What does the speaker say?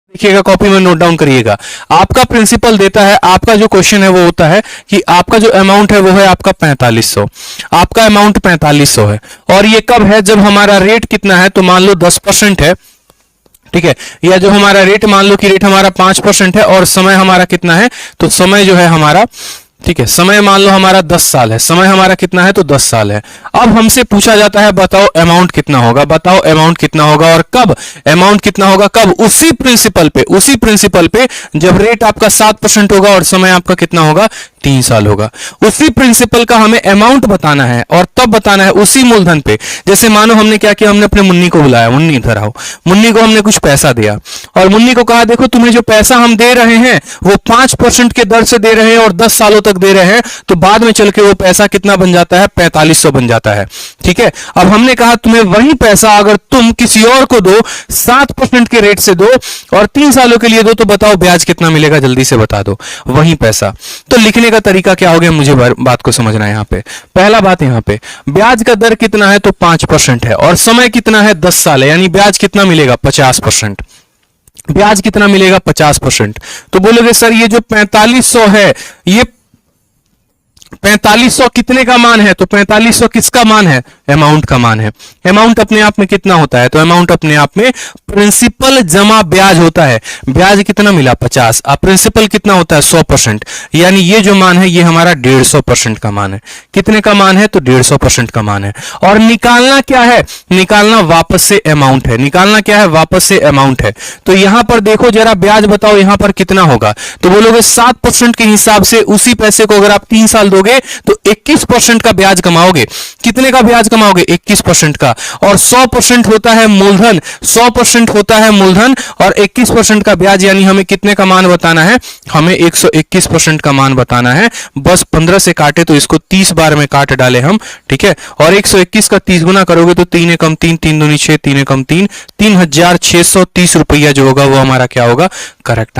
देखिएगा, कॉपी में note down करिएगा। आपका प्रिंसिपल देता है, आपका जो क्वेश्चन है वो होता है कि आपका जो अमाउंट है वो है आपका 4500, आपका अमाउंट 4500 है। और ये कब है? जब हमारा रेट कितना है, तो मान लो 10% है, ठीक है, या जो हमारा रेट, मान लो कि रेट हमारा 5% है और समय हमारा कितना है, तो समय जो है हमारा, ठीक है, समय मान लो हमारा 10 साल है, समय हमारा कितना है, तो 10 साल है। अब हमसे पूछा जाता है बताओ अमाउंट कितना होगा, बताओ अमाउंट कितना होगा और कब, अमाउंट कितना होगा कब? उसी प्रिंसिपल पे, उसी प्रिंसिपल पे जब रेट आपका 7% होगा और समय आपका कितना होगा, 3 साल होगा। उसी प्रिंसिपल का हमें अमाउंट बताना है और तब बताना है उसी मूलधन पे। जैसे मानो हमने क्या किया, हमने अपने मुन्नी को बुलाया, मुन्नी इधर आओ, मुन्नी को हमने कुछ पैसा दिया और मुन्नी को कहा देखो तुम्हें जो पैसा हम दे रहे हैं वो 5% के दर से दे रहे हैं और 10 सालों तक दे रहे हैं, तो बाद में चल के वो पैसा कितना बन जाता है, 4500 बन जाता है, ठीक है। अब हमने कहा तुम्हें वही पैसा अगर तुम किसी और को दो, 7% के रेट से दो और 3 सालों के लिए दो, तो बताओ ब्याज कितना मिलेगा, जल्दी से बता दो। वही पैसा। तो लिखने का तरीका क्या हो गया, मुझे बात को समझना है। यहां पे पहला बात, यहां पे ब्याज का दर कितना है, तो 5% है और समय कितना है, 10 साल है, यानी ब्याज कितना मिलेगा, 50%। ब्याज कितना मिलेगा, 50%। तो बोलोगे सर ये जो 4500 है, ये 4500 कितने का मान है, तो 4500 किसका मान है, अमाउंट का मान है। अमाउंट अपने आप में कितना होता है, तो अमाउंट अपने आप में प्रिंसिपल जमा ब्याज होता है। ब्याज कितना मिला, 50, अब प्रिंसिपल कितना होता है, 100%, यानी ये जो मान है ये हमारा 150% का मान है। कितने का मान है, तो 150% का मान है। और निकालना क्या है, निकालना वापस से अमाउंट है, निकालना क्या है, वापस से अमाउंट है। तो यहां पर देखो जरा, ब्याज बताओ यहां पर कितना होगा, तो बोलोगे 7% के हिसाब से उसी पैसे को अगर आप 3 साल दोगे तो 21% का ब्याज कमाओगे। कितने का ब्याज कमाओगे, 21% का। और 100% होता है मूलधन, 100% होता है मूलधन और 21% का ब्याज, यानी हमें कितने का मान बताना है, हमें 121% का मान बताना है। बस 15 से काटे तो इसको 30 बार में काट डाले हम, ठीक है। और 121 का 30 गुना करोगे तो 3 एकम 3, 3 दूनी 6, 3 एकम 3, 3630 रुपया जो होगा वो हमारा क्या होगा, करेक्ट।